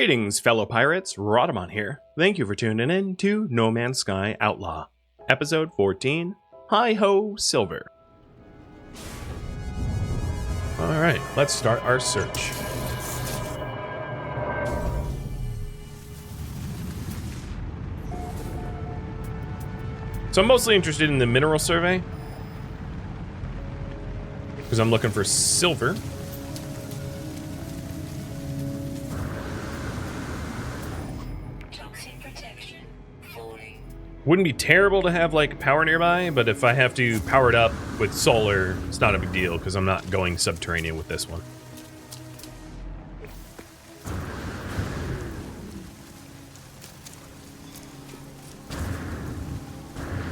Greetings, fellow pirates. Rhadamant here. Thank you for tuning in to No Man's Sky Outlaw, episode 14, Hi-Ho Silver. Alright, let's start our search. So I'm mostly interested in the mineral survey, because I'm looking for silver. Wouldn't be terrible to have like power nearby, but if I have to power it up with solar, it's not a big deal because I'm not going subterranean with this one.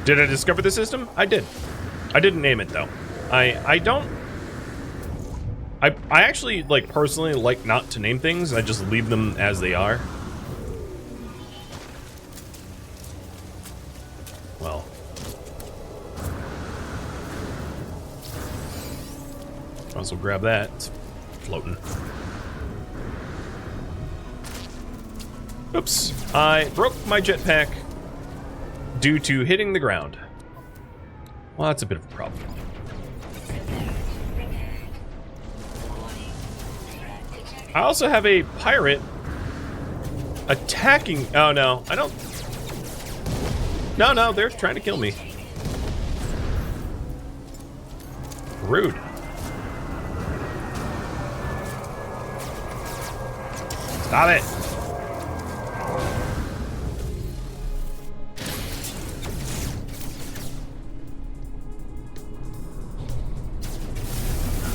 Did I discover the system? I did. I didn't name it though. I actually like personally like not to name things. I just leave them as they are. Well, might as well grab that. It's floating. Oops, I broke my jetpack due to hitting the ground. Well, that's a bit of a problem. I also have a pirate attacking. Oh no, I don't. No, they're trying to kill me. Rude. Stop it.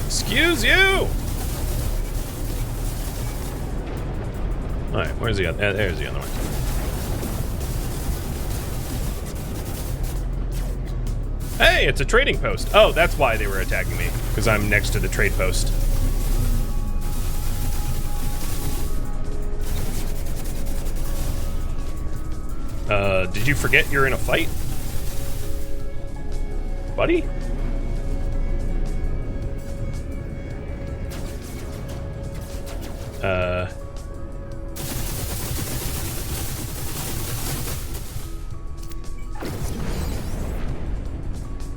Excuse you. All right, where's the other? There's the other one. Hey, it's a trading post. Oh, that's why they were attacking me, because I'm next to the trade post. Did you forget you're in a fight? Buddy?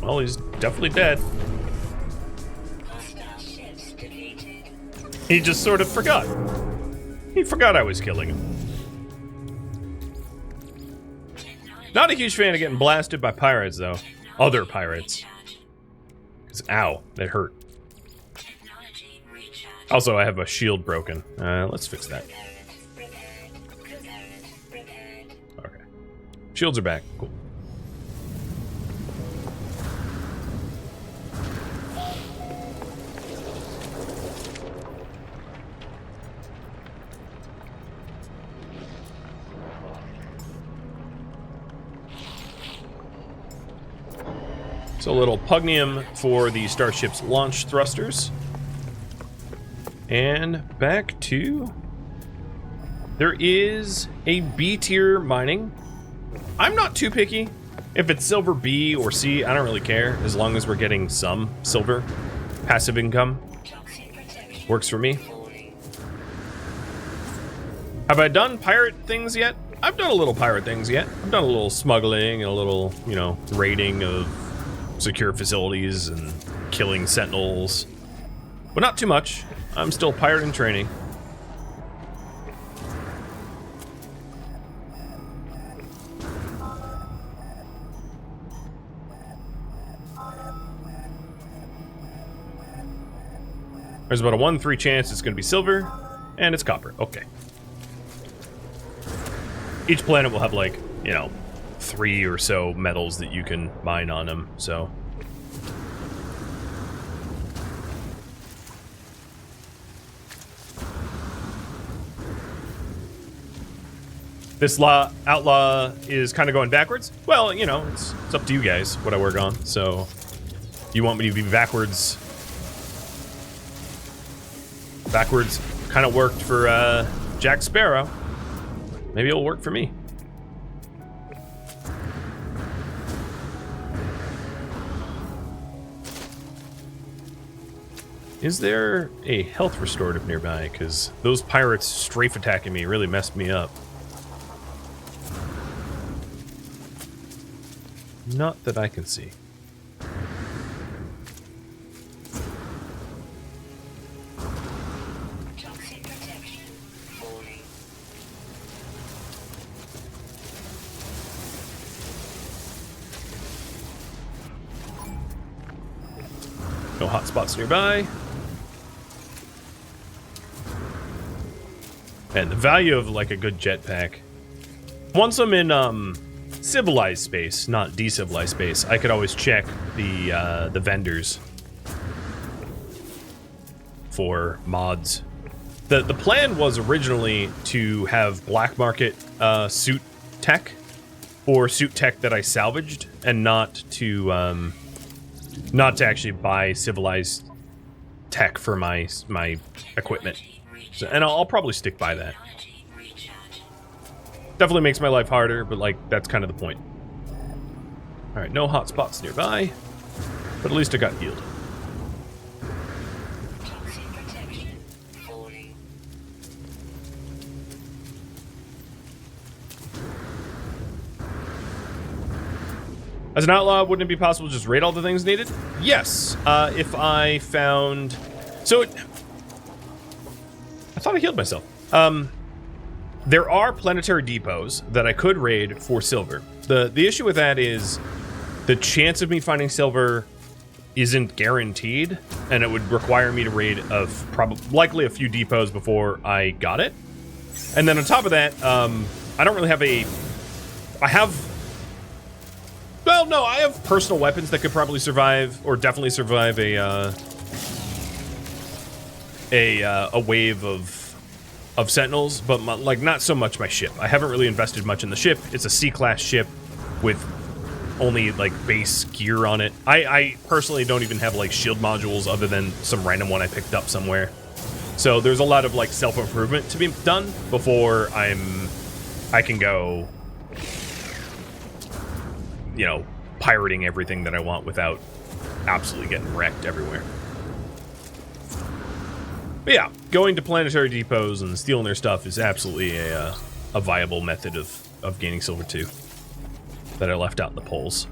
Well, he's definitely dead. He just sort of forgot. He forgot I was killing him. Not a huge fan of getting blasted by pirates, though. Other pirates. 'Cause, ow, that hurt. Also, I have a shield broken. Let's fix that. Okay. Shields are back. Cool. So a little pugnium for the starship's launch thrusters. And back to... There is a B tier mining. I'm not too picky. If it's silver B or C, I don't really care, as long as we're getting some silver. Passive income. Works for me. Have I done pirate things yet? I've done a little pirate things yet. I've done a little smuggling and a little, you know, raiding of secure facilities and killing sentinels. But not too much. I'm still pirate in training. There's about a 1-3 chance it's going to be silver, and it's copper. Okay. Each planet will have, like, you know, 3 or so metals that you can mine on them, so. This Outlaw is kind of going backwards. Well, you know, it's up to you guys what I work on, so. You want me to be backwards? Backwards kind of worked for Jack Sparrow. Maybe it'll work for me. Is there a health restorative nearby? Because those pirates strafe attacking me really messed me up. Not that I can see. No hotspots nearby. And the value of like a good jetpack. Once I'm in civilized space, not decivilized space, I could always check the vendors for mods. The plan was originally to have black market suit tech, or suit tech that I salvaged, and not to actually buy civilized tech for my equipment. So, and I'll probably stick by that. Definitely makes my life harder, but like that's kind of the point. All right, no hot spots nearby, but at least I got healed. As an outlaw, wouldn't it be possible to just raid all the things needed? Yes, if I found... So, I thought I healed myself. There are planetary depots that I could raid for silver. The issue with that is the chance of me finding silver isn't guaranteed, and it would require me to raid likely a few depots before I got it. And then on top of that, I don't really have Well, no, I have personal weapons that could probably survive, or definitely survive a wave of sentinels, but like not so much my ship. I haven't really invested much in the ship. It's a C-class ship with only like base gear on it. I personally don't even have like shield modules other than some random one I picked up somewhere. So there's a lot of like self-improvement to be done before I can go, you know, pirating everything that I want without absolutely getting wrecked everywhere. But yeah, going to planetary depots and stealing their stuff is absolutely a viable method of gaining silver too, that I left out in the polls.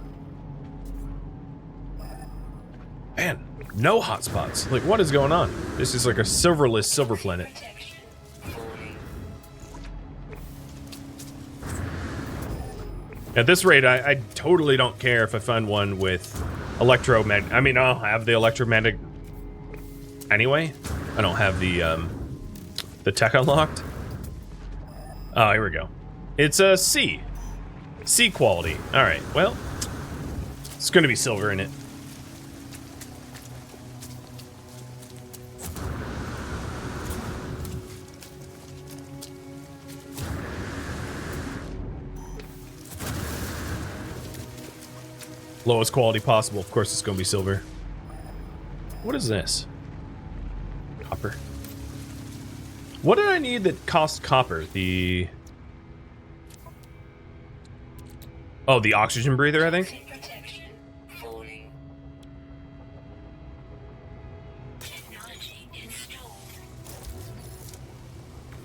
Man, no hotspots. Like, what is going on? This is like a silverless silver planet. At this rate, I totally don't care if I find one with electromagnetic. I mean, I'll have the electromagnetic anyway. I don't have the tech unlocked. Oh, here we go. It's a C. C quality. All right, well, it's going to be silver in it. Lowest quality possible. Of course, it's going to be silver. What is this? Copper. What did I need that cost copper? The... Oh, the oxygen breather, I think?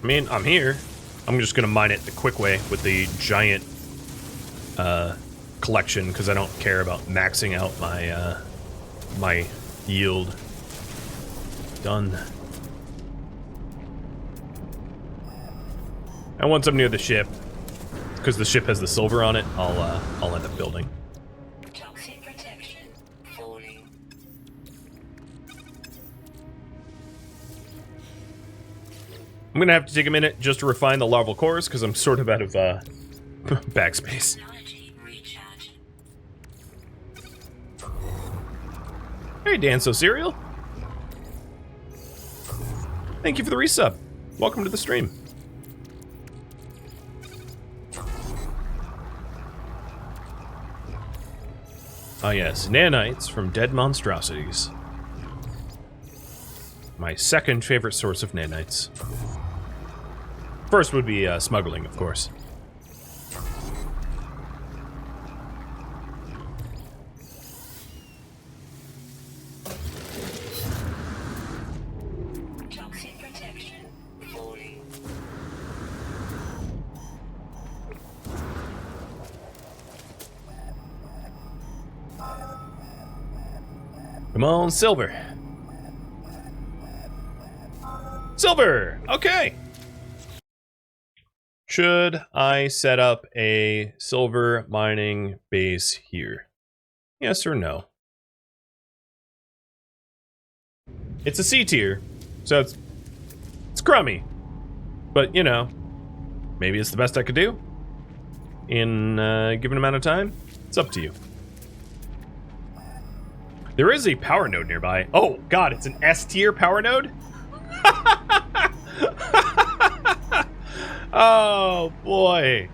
I mean, I'm here. I'm just going to mine it the quick way with the giant collection, because I don't care about maxing out my my yield. Done. And once I'm near the ship, because the ship has the silver on it, I'll end up building. Toxic protection falling. I'm gonna have to take a minute just to refine the larval cores, because I'm sort of out of backspace. Hey, Dan So Cereal. Thank you for the resub. Welcome to the stream. Ah yes, nanites from dead monstrosities. My second favorite source of nanites. First would be smuggling, of course. Come on, silver. Silver! Okay. Should I set up a silver mining base here? Yes or no? It's a C tier, so it's crummy. But, you know, maybe it's the best I could do in a given amount of time. It's up to you. There is a power node nearby. Oh, God, it's an S tier power node? Oh, boy.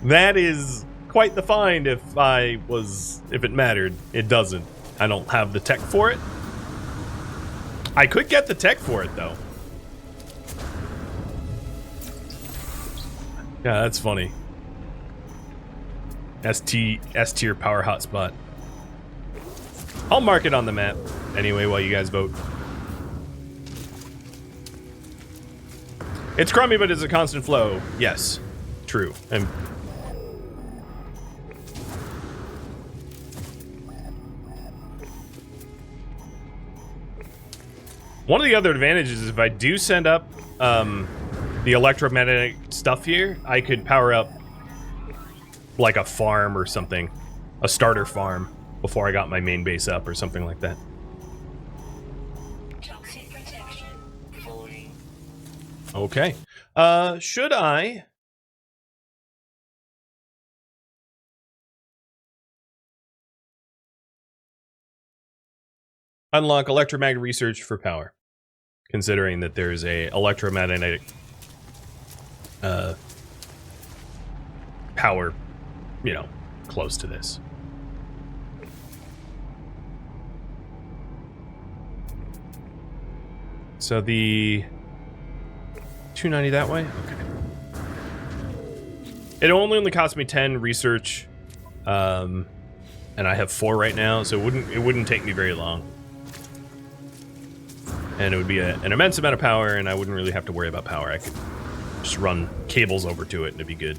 That is quite the find if it mattered. It doesn't. I don't have the tech for it. I could get the tech for it, though. Yeah, that's funny. S tier power hotspot. I'll mark it on the map anyway while you guys vote. It's crummy, but it's a constant flow. Yes, true. And one of the other advantages is if I do send up the electromagnetic stuff here, I could power up like a farm or something, a starter farm, before I got my main base up or something like that. Toxic protection. Falling. Okay. Should I unlock electromagnetic research for power, considering that there's a electromagnetic power, you know, close to this? So the 290 that way? Okay. It only cost me 10 research, and I have 4 right now, so it wouldn't take me very long. And it would be an immense amount of power, and I wouldn't really have to worry about power. I could just run cables over to it, and it'd be good.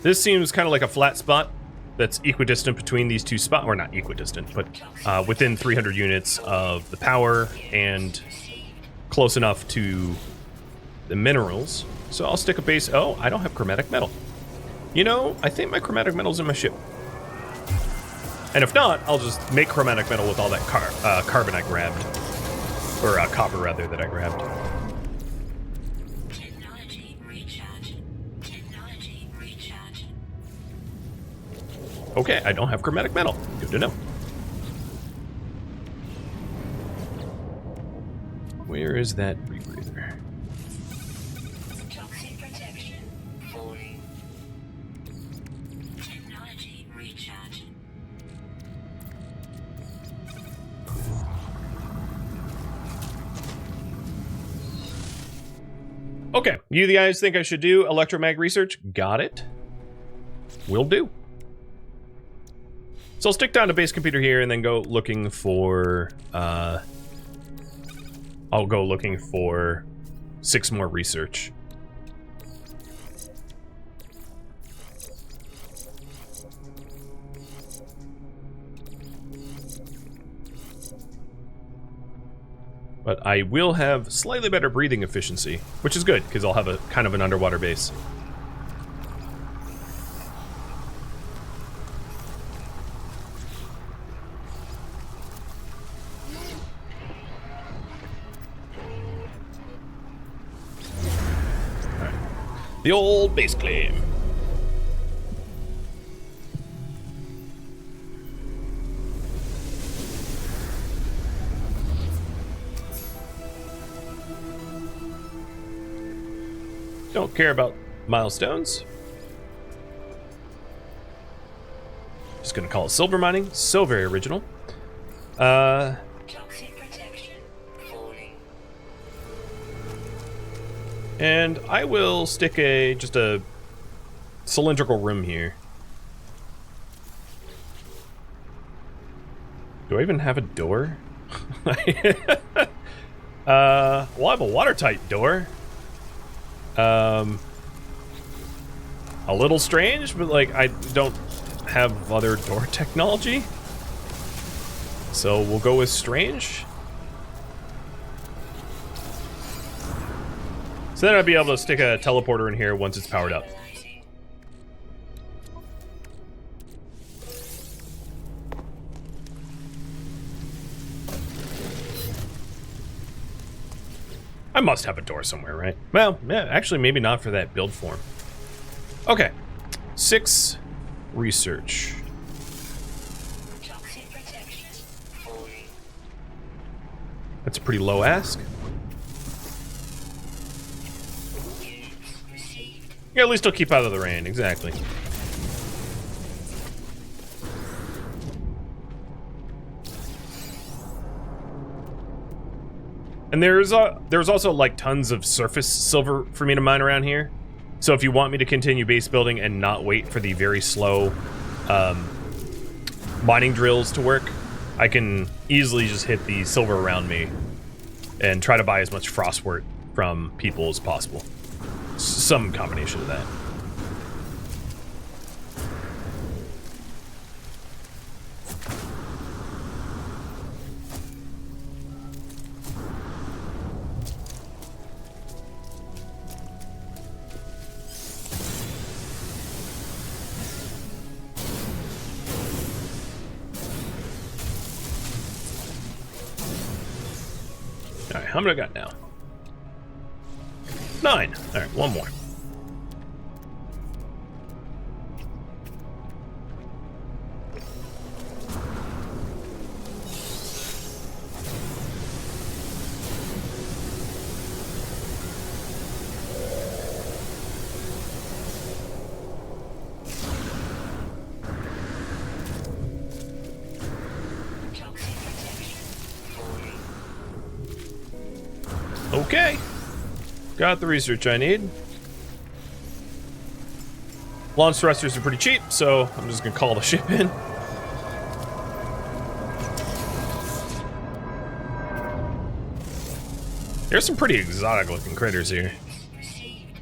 This seems kind of like a flat spot that's equidistant between these two spots, or not equidistant, but within 300 units of the power and close enough to the minerals. So I'll stick a base. Oh, I don't have chromatic metal. You know, I think my chromatic metal's in my ship. And if not, I'll just make chromatic metal with all that carbon I grabbed. Or copper, rather, that I grabbed. Technology recharge. Technology recharge. Okay, I don't have chromatic metal. Good to know. Where is that rebreather? Toxic protection. Falling. Technology recharge. Okay, you guys think I should do electromag research? Got it. Will do. So I'll stick down to base computer here and then go looking for, I'll go looking for 6 more research. But I will have slightly better breathing efficiency, which is good, because I'll have a kind of an underwater base. All right. The old base claim. Don't care about milestones. Just gonna call it silver mining. So very original. Toxic protection. Falling. And I will stick just a cylindrical rim here. Do I even have a door? Well, I have a watertight door. A little strange, but like I don't have other door technology. So we'll go with strange. So then I'd be able to stick a teleporter in here once it's powered up. Finalizing. I must have a door somewhere, right? Well, yeah, actually maybe not for that build form. Okay. 6 research. Toxic protection. Falling. That's a pretty low ask. Units received. Yeah, at least I'll keep out of the rain, exactly. And there's also like tons of surface silver for me to mine around here. So if you want me to continue base building and not wait for the very slow mining drills to work, I can easily just hit the silver around me and try to buy as much frostwort from people as possible. Some combination of that. Alright, how many I got now? 9. Alright, one more. Toxic protection. Falling. Okay. Got the research I need. Launch thrusters are pretty cheap, so I'm just gonna call the ship in. There's some pretty exotic looking critters here. Received.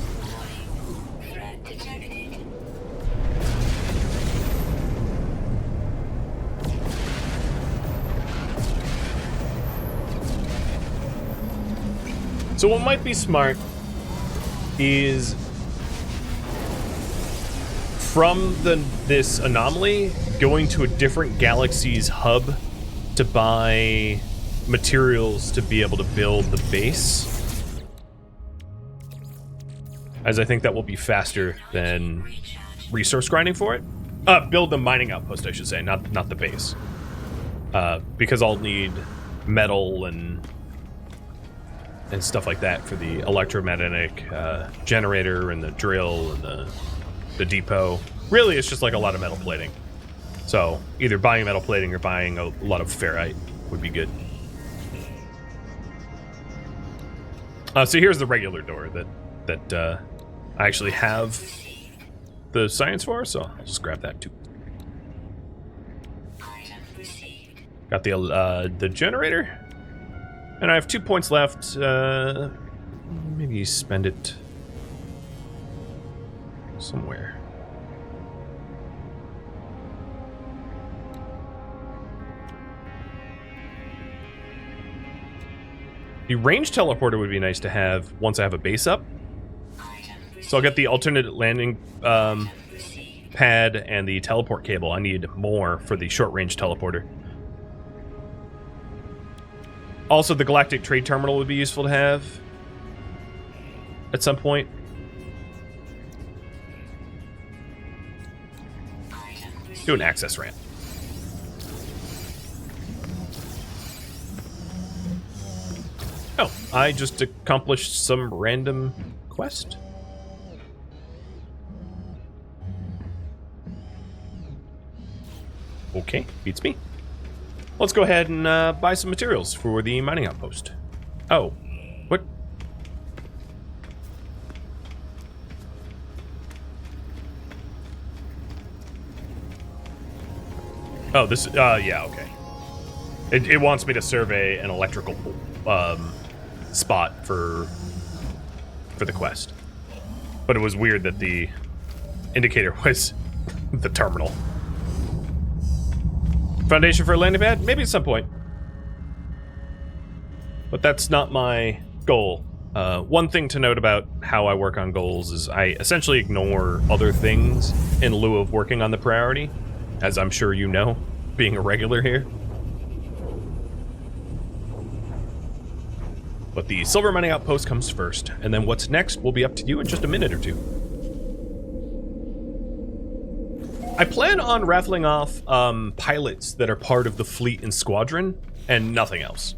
Warning. Threat detected. So what might be smart is from this anomaly going to a different galaxy's hub to buy materials to be able to build the base, as I think that will be faster than Recharge. resource grinding for it. Build the mining outpost, I should say, not the base, because I'll need metal and stuff like that for the electromagnetic generator and the drill and the depot. Really, it's just like a lot of metal plating. So either buying metal plating or buying a lot of ferrite would be good. So here's the regular door that I actually have the science for, so I'll just grab that too. Item received. Got the generator. And I have 2 points left. Maybe spend it somewhere. The range teleporter would be nice to have once I have a base up. Item received. So I'll get the alternate landing Received. pad and the teleport cable. I need more for the short range teleporter. Also, the galactic trade terminal would be useful to have at some point. Item received. Do an access ramp. Oh, I just accomplished some random quest. Okay, beats me. Let's go ahead and buy some materials for the mining outpost. Oh, what? Oh, this, yeah, okay. It wants me to survey an electrical spot for the quest. But it was weird that the indicator was the terminal. Foundation for a landing pad? Maybe at some point. But that's not my goal. One thing to note about how I work on goals is I essentially ignore other things in lieu of working on the priority, as I'm sure you know, being a regular here. But the silver mining outpost comes first, and then what's next will be up to you in just a minute or two. I plan on raffling off pilots that are part of the fleet and squadron, and nothing else.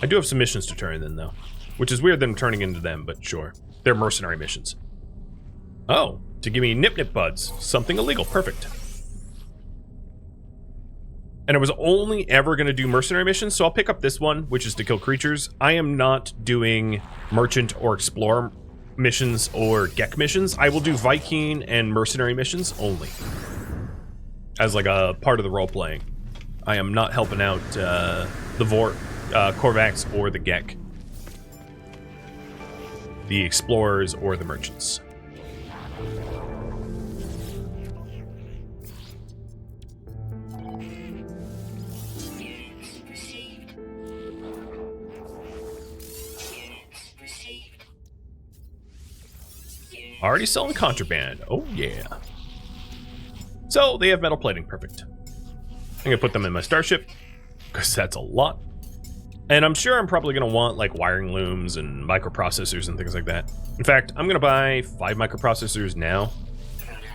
I do have some missions to turn in, though, which is weird that I'm turning into them, but sure. They're mercenary missions. Oh, to give me nip-nip buds. Something illegal. Perfect. And I was only ever going to do mercenary missions, so I'll pick up this one, which is to kill creatures. I am not doing merchant or explorer missions or Gek missions. I will do Viking and mercenary missions only. As like a part of the role-playing. I am not helping out the Korvax or the Gek. The explorers or the merchants. Already selling contraband. Oh, yeah. So, they have metal plating. Perfect. I'm going to put them in my starship, because that's a lot. And I'm sure I'm probably going to want, like, wiring looms and microprocessors and things like that. In fact, I'm going to buy 5 microprocessors now.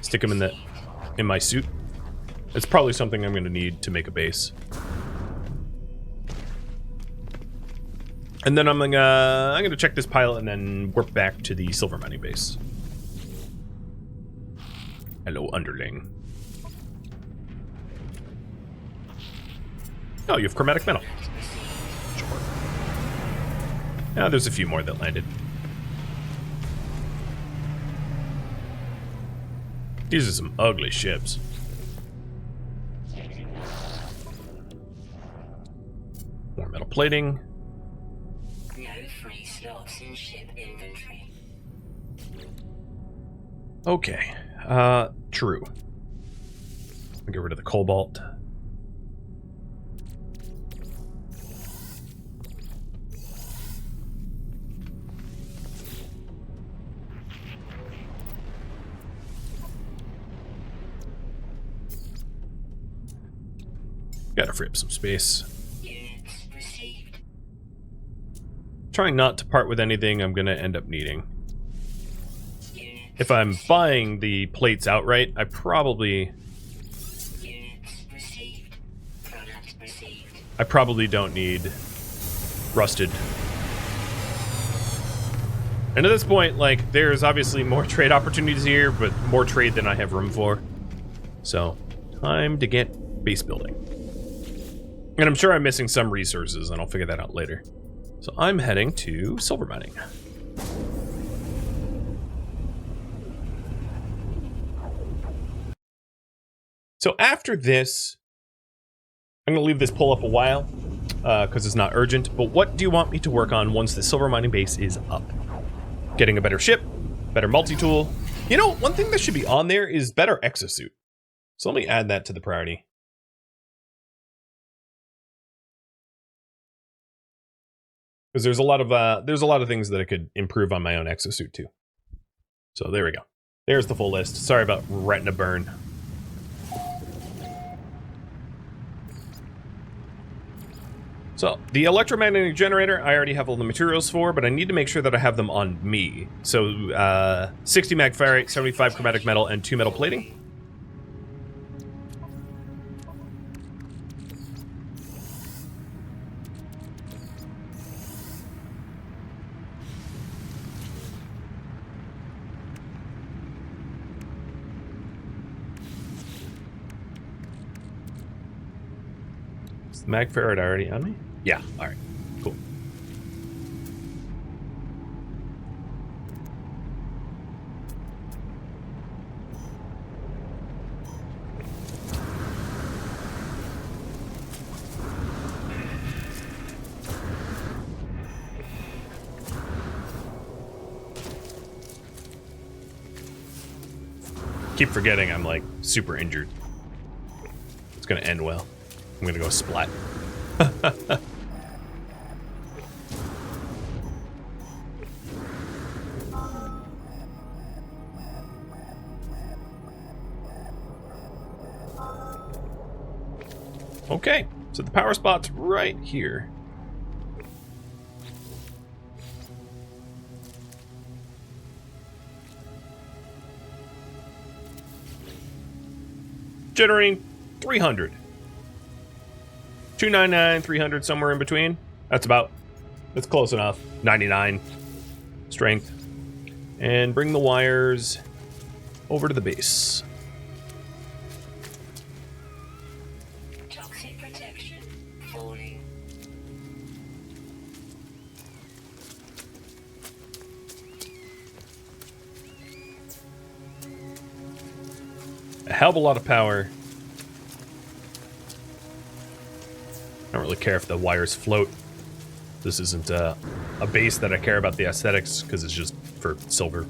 Stick them in my suit. It's probably something I'm going to need to make a base. And then I'm gonna check this pilot and then warp back to the silver mining base. Hello, underling. Oh, you have chromatic metal. Sure. Yeah, there's a few more that landed. These are some ugly ships. More metal plating. No free slots in ship inventory. Okay. True. I'll get rid of the cobalt. Gotta free up some space. Units received. Trying not to part with anything I'm gonna end up needing. Units If I'm buying the plates outright, I probably received. Product received. I probably don't need rusted. And at this point, like, there's obviously more trade opportunities here, but more trade than I have room for. So, time to get base building. And I'm sure I'm missing some resources, and I'll figure that out later. So I'm heading to silver mining. So after this, I'm going to leave this pull up a while, because it's not urgent. But what do you want me to work on once the silver mining base is up? Getting a better ship, better multi-tool. You know, one thing that should be on there is better exosuit. So let me add that to the priority. Because there's a lot of things that I could improve on my own exosuit too. So there we go. There's the full list. Sorry about retina burn. So the electromagnetic generator, I already have all the materials for, but I need to make sure that I have them on me. So 60 mag ferrite, 75 chromatic metal, and 2 metal plating. Is the mag ferrite already on me? Yeah, all right, cool. keep forgetting I'm like super injured. It's gonna end well. I'm gonna go splat. Okay, so the power spot's right here. Generating 300. 299, 300, somewhere in between. That's close enough. 99 strength. And bring the wires over to the base. Toxic protection falling. A hell of a lot of power. I don't really care if the wires float. This isn't a base that I care about the aesthetics, because it's just for silver.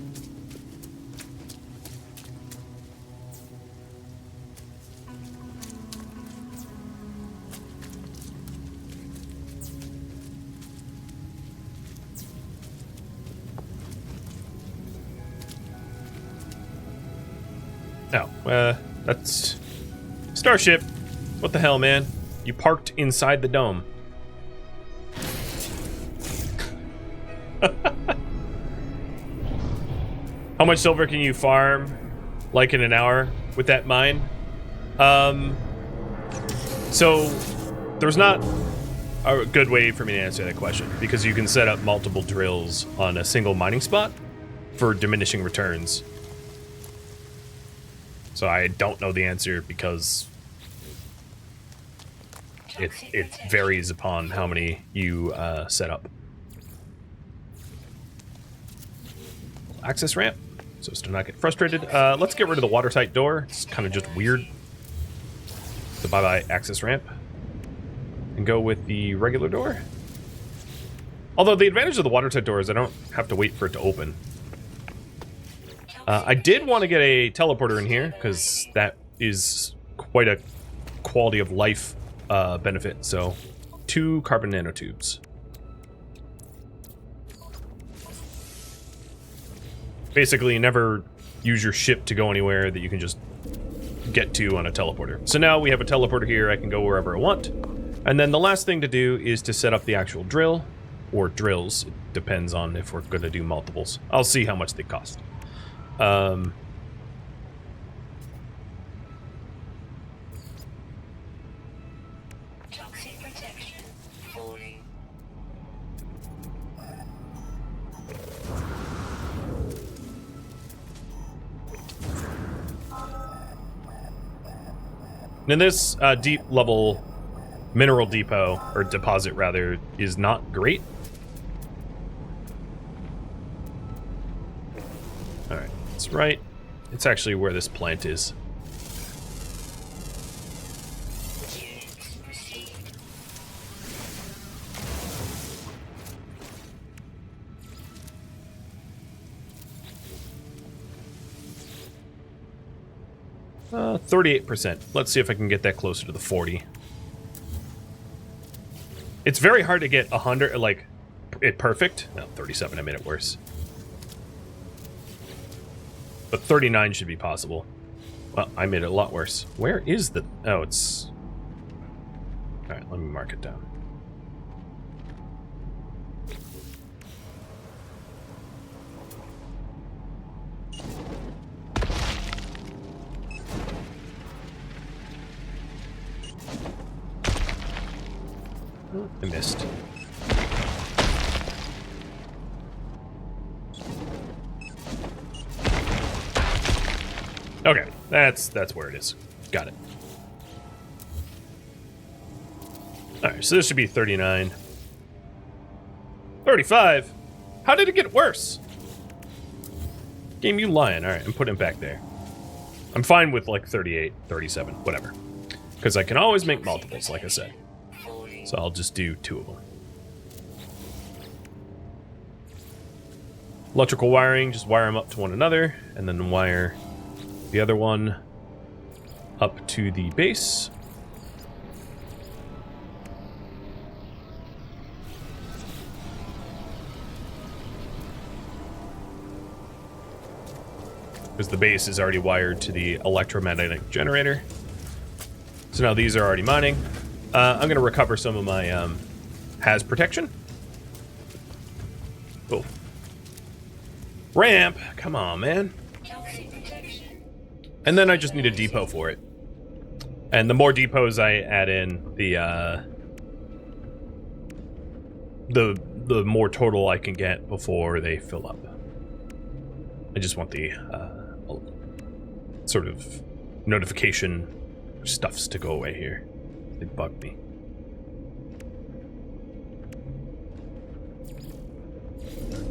Oh, that's... Starship! What the hell, man? You parked inside the dome. How much silver can you farm, like, in an hour with that mine? So, there's not a good way for me to answer that question, because you can set up multiple drills on a single mining spot for diminishing returns. So I don't know the answer, because it varies upon how many you set up. Access ramp, so as to not get frustrated. Let's get rid of the watertight door. It's kind of just weird. So bye-bye access ramp. And go with the regular door. Although the advantage of the watertight door is I don't have to wait for it to open. I did want to get a teleporter in here, because that is quite a quality of life benefit. So, 2 carbon nanotubes. Basically, you never use your ship to go anywhere that you can just get to on a teleporter. So now we have a teleporter here, I can go wherever I want. And then the last thing to do is to set up the actual drill, or drills. It depends on if we're going to do multiples. I'll see how much they cost. Toxic protection falling. And this deep level mineral depot, or deposit rather, is not great. Alright, it's right. It's actually where this plant is. Units received. Uh, 38%. Let's see if I can get that closer to the 40. It's very hard to get 100, like, it perfect. No, 37, I made it worse. But 39 should be possible. Well, I made it a lot worse. Where is the... Oh, it's... Alright, let me mark it down. I missed. Okay, that's where it is. Got it. Alright, so this should be 39. 35? How did it get worse? Game, you lying. Alright, I'm putting it back there. I'm fine with like 38, 37, whatever. Because I can always make multiples, like I said. So I'll just do 2 of them. Electrical wiring, just wire them up to one another, and then wire The other one up to the base. Because the base is already wired to the electromagnetic generator. So now these are already mining. I'm going to recover some of my has protection. Oh. Ramp! Come on, man. And then I just need a depot for it. And the more depots I add in, the more total I can get before they fill up. I just want the sort of notification stuffs to go away here. They bug me.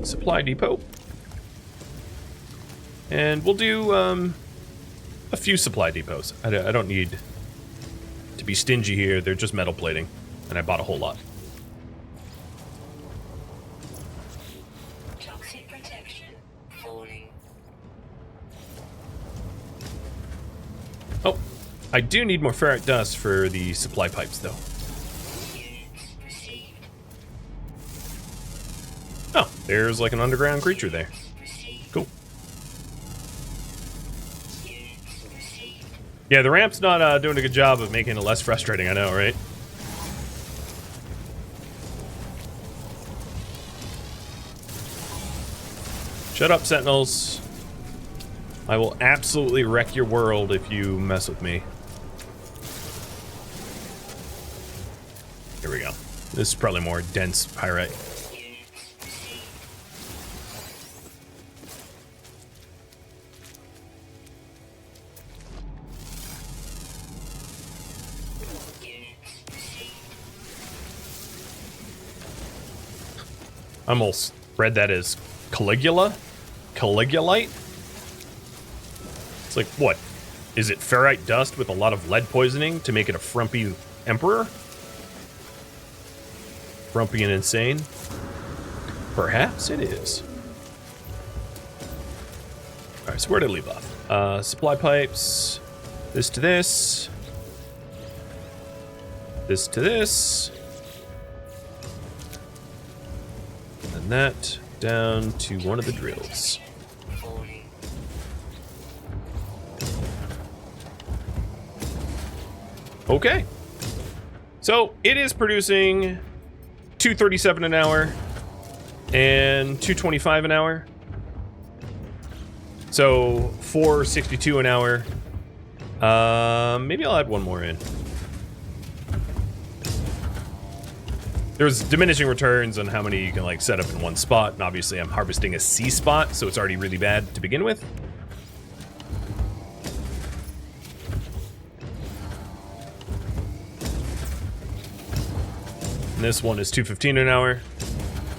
Supply depot. And we'll do a few supply depots. I don't need to be stingy here. They're just metal plating, and I bought a whole lot. Toxic protection falling. Oh, I do need more ferrite dust for the supply pipes, though. Units received. Oh, there's like an underground creature there. Received. Cool. Units received. Yeah, the ramp's not doing a good job of making it less frustrating, I know, right? Shut up, Sentinels. I will absolutely wreck your world if you mess with me. Here we go. This is probably more dense pyrite. Units received. Units received. I almost read that as Caligula? Caligulite? It's like, what? Is it ferrite dust with a lot of lead poisoning to make it a frumpy emperor? Frumpy and insane? Perhaps it is. Alright, so where did I leave off? Supply pipes. This to this. This to this. And that down to one of the drills. Falling. Okay. So it is producing 237 an hour and 225 an hour. So 462 an hour. Maybe I'll add one more in. There's diminishing returns on how many you can like set up in one spot, and obviously I'm harvesting a C spot, so it's already really bad to begin with. And this one is 215 an hour.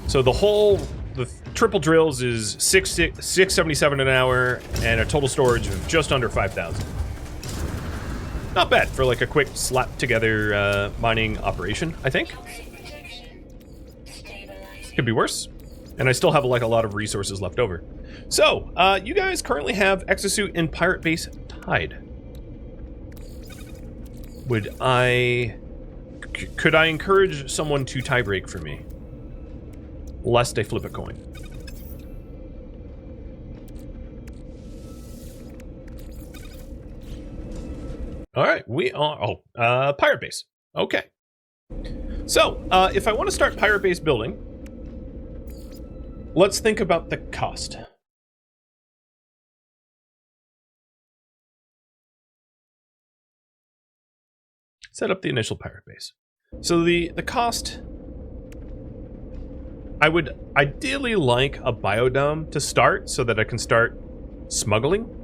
So the triple drills is 677 an hour and a total storage of just under 5,000. Not bad for like a quick slap together mining operation, I think. Toxic protection stabilizing. Could be worse. And I still have like a lot of resources left over. So, you guys currently have Exosuit and Pirate Base tied. Could I encourage someone to tiebreak for me? Lest I flip a coin. All right, we are, Pirate Base. Okay. So, if I want to start Pirate Base building, let's think about the cost. Set up the initial Pirate Base. So the cost, I would ideally like a biodome to start so that I can start smuggling.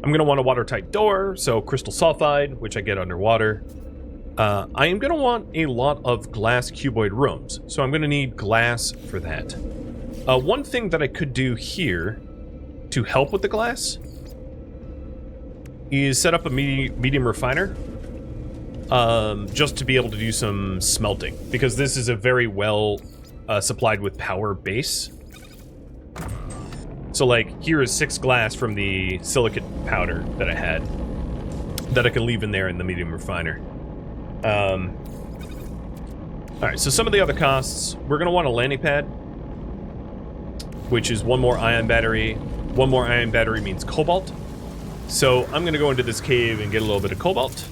I'm going to want a watertight door, so crystal sulfide, which I get underwater. I am going to want a lot of glass cuboid rooms, so I'm going to need glass for that. One thing that I could do here to help with the glass is set up a medium refiner, just to be able to do some smelting, because this is a very well supplied with power base. So like, here is 6 glass from the silicate powder that I had that I can leave in there in the medium refiner. Alright, so some of the other costs, we're going to want a landing pad, which is 1 more ion battery. 1 more ion battery means cobalt. So I'm going to go into this cave and get a little bit of cobalt.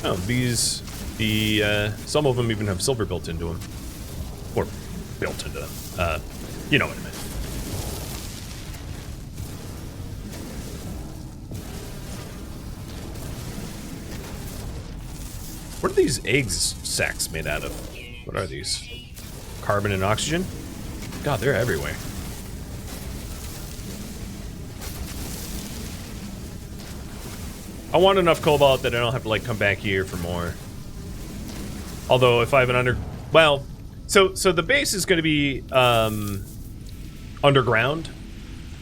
Oh, these, some of them even have silver built into them. Or built into them. You know what I meant. What are these eggs sacks made out of? What are these? Carbon and oxygen? God, they're everywhere. I want enough cobalt that I don't have to, like, come back here for more. Although, if I have an well, so the base is going to be, underground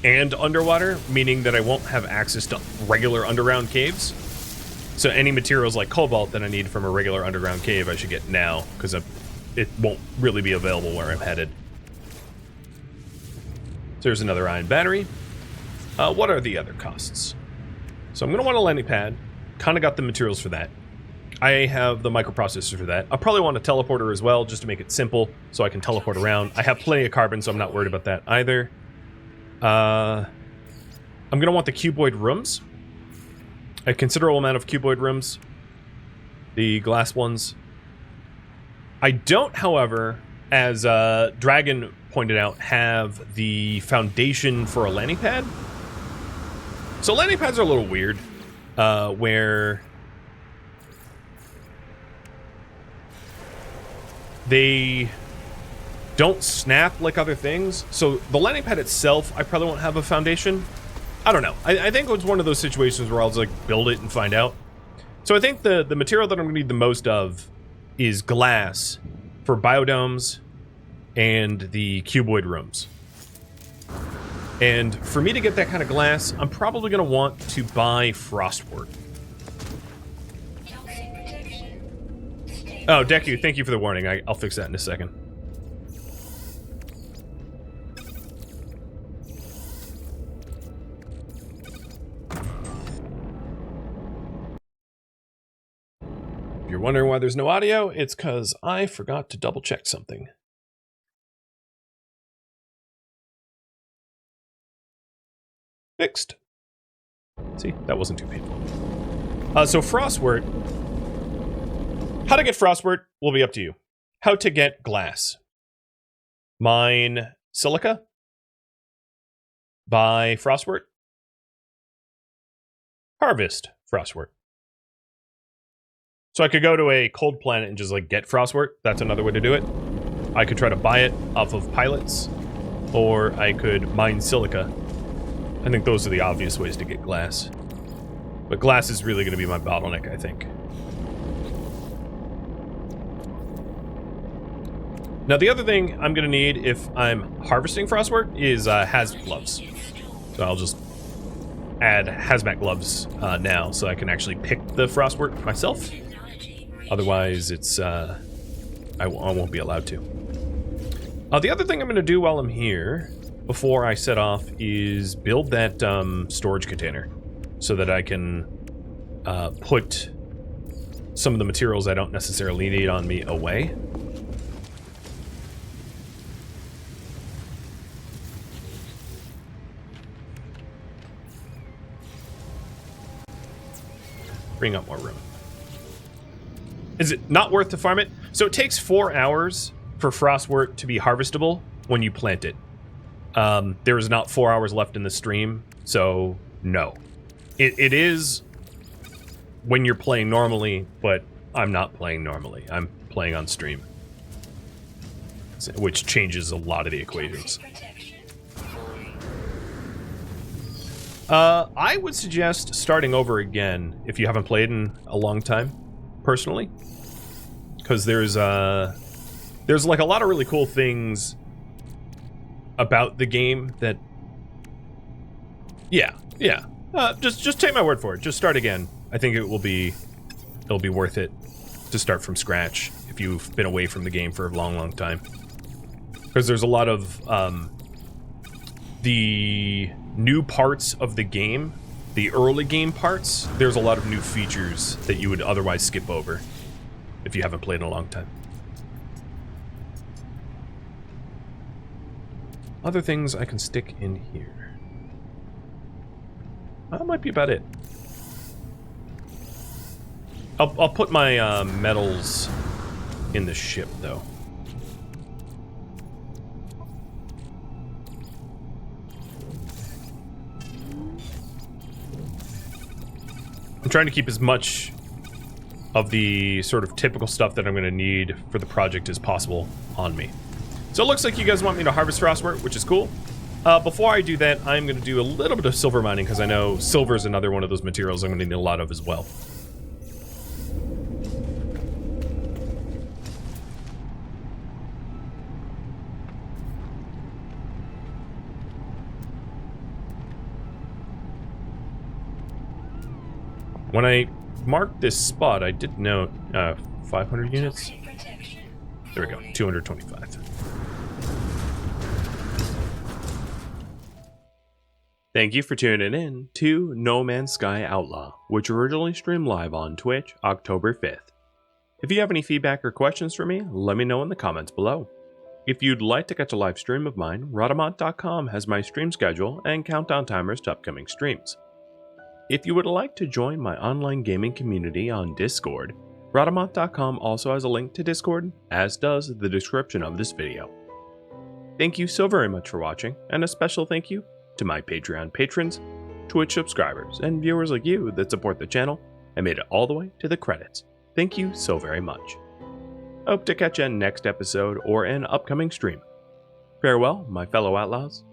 and underwater, meaning that I won't have access to regular underground caves. So any materials like cobalt that I need from a regular underground cave, I should get now, because it won't really be available where I'm headed. So there's another ion battery. What are the other costs? So I'm going to want a landing pad. Kind of got the materials for that. I have the microprocessor for that. I'll probably want a teleporter as well, just to make it simple, so I can teleport around. I have plenty of carbon, so I'm not worried about that either. I'm going to want the cuboid rooms. A considerable amount of cuboid rooms. The glass ones. I don't, however, as Dragon pointed out, have the foundation for a landing pad. So landing pads are a little weird, where they don't snap like other things. So the landing pad itself, I probably won't have a foundation. I don't know. I think it's one of those situations where I'll just like build it and find out. So I think the material that I'm going to need the most of is glass for biodomes and the cuboid rooms. And for me to get that kind of glass, I'm probably going to want to buy frostwort. Oh, Deku, thank you for the warning. I'll fix that in a second. If you're wondering why there's no audio, it's because I forgot to double check something. Fixed. See, that wasn't too painful. So frostwort. How to get frostwort will be up to you. How to get glass. Mine silica. Buy frostwort. Harvest frostwort. So I could go to a cold planet and just like get frostwort. That's another way to do it. I could try to buy it off of pilots, or I could mine silica. I think those are the obvious ways to get glass. But glass is really going to be my bottleneck, I think. Now, the other thing I'm going to need if I'm harvesting frostwort is hazmat gloves. So I'll just add hazmat gloves now so I can actually pick the frostwort myself. Otherwise, it's I won't be allowed to. The other thing I'm going to do while I'm here, before I set off, is build that storage container so that I can put some of the materials I don't necessarily need on me away. Bring up more room. Is it not worth to farm it? So it takes 4 hours for frostwort to be harvestable when you plant it. There is not 4 hours left in the stream, so no. It is when you're playing normally, but I'm not playing normally. I'm playing on stream, which changes a lot of the equations. I would suggest starting over again if you haven't played in a long time, personally. Because there's like a lot of really cool things about the game that... Yeah. Just take my word for it. Just start again. I think it'll be worth it to start from scratch if you've been away from the game for a long, long time. Because there's a lot of the new parts of the game, the early game parts. There's a lot of new features that you would otherwise skip over if you haven't played in a long time. Other things I can stick in here. That might be about it. I'll put my metals in the ship, though. I'm trying to keep as much of the sort of typical stuff that I'm going to need for the project as possible on me. So it looks like you guys want me to harvest frostwort, which is cool. Before I do that, I'm going to do a little bit of silver mining, because I know silver is another one of those materials I'm going to need a lot of as well. When I marked this spot, I did note 500 units. There we go, 225. Thank you for tuning in to No Man's Sky Outlaw, which originally streamed live on Twitch October 5th. If you have any feedback or questions for me, let me know in the comments below. If you'd like to catch a live stream of mine, Rhadamant.com has my stream schedule and countdown timers to upcoming streams. If you would like to join my online gaming community on Discord, Rhadamant.com also has a link to Discord, as does the description of this video. Thank you so very much for watching, and a special thank you to my Patreon patrons, Twitch subscribers, and viewers like you that support the channel and made it all the way to the credits. Thank you so very much. Hope to catch you in next episode or an upcoming stream. Farewell, my fellow outlaws,